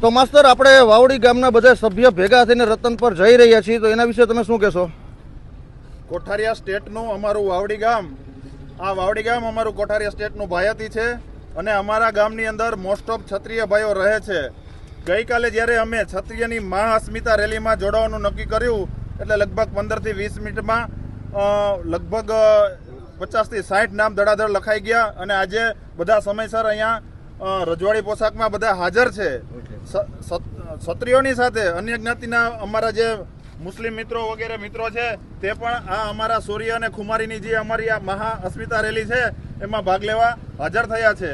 તો માસ્તર, આપણે વાવડી ગામના બધા સભ્ય ભેગા થઈને રતન પર જઈ રહ્યા છીએ, તો એના વિશે તમે શું કહેશો? કોઠારિયા સ્ટેટનું અમારું વાવડી ગામ, આ વાવડી ગામ અમારું કોઠારિયા સ્ટેટનું ભાયતી છે અને અમારા ગામની અંદર મોસ્ટ ઓફ ક્ષત્રિય ભાઈઓ રહે છે. ગઈકાલે જ્યારે અમે ક્ષત્રિયની મહાઅસ્મિતા રેલીમાં જોડાવાનું નક્કી કર્યું એટલે લગભગ 15 થી 20 મિનિટમાં લગભગ 50 થી 60 નામ ધડાધડ લખાઈ ગયા અને આજે બધા સમયસર અહીંયા રજવાડી પોશાકમાં બધા હાજર છે. ક્ષત્રિયોની સાથે અન્ય જ્ઞાતિના અમારા જે મુસ્લિમ મિત્રો વગેરે મિત્રો છે તે પણ આ અમારા સૂર્ય અને ખુમારીની જે અમારી આ મહાઅસ્મિતા રેલી છે એમાં ભાગ લેવા હાજર થયા છે.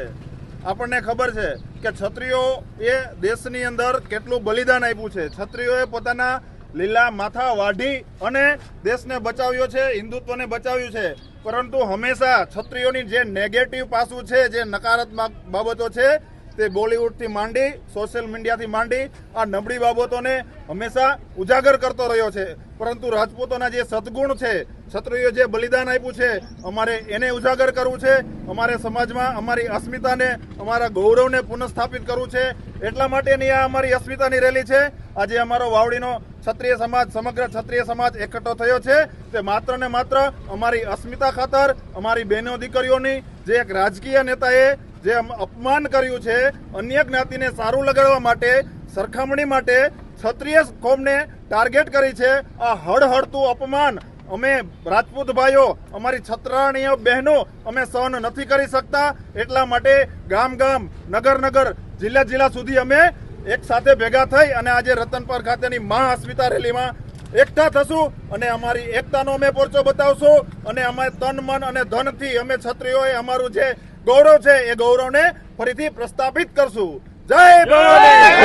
આપણને ખબર છે કે ક્ષત્રિયો એ દેશની અંદર કેટલું બલિદાન આપ્યું છે. ક્ષત્રિયોએ પોતાના લીલા માથા વાઢી અને દેશને બચાવ્યો છે, હિન્દુત્વને બચાવ્યું છે. પરંતુ હંમેશા ક્ષત્રિયોની જે નેગેટિવ પાસું છે, જે નકારાત્મક બાબતો છે, તે બોલિવૂડથી માંડી સોશિયલ મીડિયાથી માંડી આ નબળી બાબતોને હંમેશા ઉજાગર કરતો રહ્યો છે. પરંતુ રાજપૂતોના જે સદગુણ છે, ક્ષત્રિયો જે બલિદાન આપ્યું છે, અમારે એને ઉજાગર કરવું છે. અમારે સમાજમાં અમારી અસ્મિતાને, અમારા ગૌરવને પુનઃસ્થાપિત કરવું છે. એટલા માટેની આ અમારી અસ્મિતાની રેલી છે. આજે અમારો વાવડીનો ક્ષત્રિય સમાજ, સમગ્ર ક્ષત્રિય સમાજ એકઠો થયો છે તે માત્ર ને માત્ર અમારી અસ્મિતા ખાતર, અમારી બહેનો દીકરીઓની જે એક રાજકીય નેતાએ જે અપમાન કર્યું છે, અન્ય જ્ઞાતિને સારું લગાડવા માટે, સરખામણી માટે ક્ષત્રિય કોમને ટાર્ગેટ કરી છે. આ હળહળતું અપમાન અમે રાજપૂત ભાઈઓ, અમારી ક્ષત્રાણીય બહેનો અમે સહન નથી કરી શકતા. એટલા માટે ગામ ગામ, નગર નગર, જિલ્લા જિલ્લા સુધી અમે એક સાથે ભેગા થઈ અને આજે રતનપર ખાતેની મહાઅસ્મિતા રેલીમાં એકઠા થશું અને અમારી એકતાનો અમે પરચો બતાવશું અને અમે તન મન અને ધનથી અમે ક્ષત્રિયોએ અમારું જે ગૌરવ છે એ ગૌરવને ફરીથી પ્રસ્થાપિત કરશું. જય ભવાની.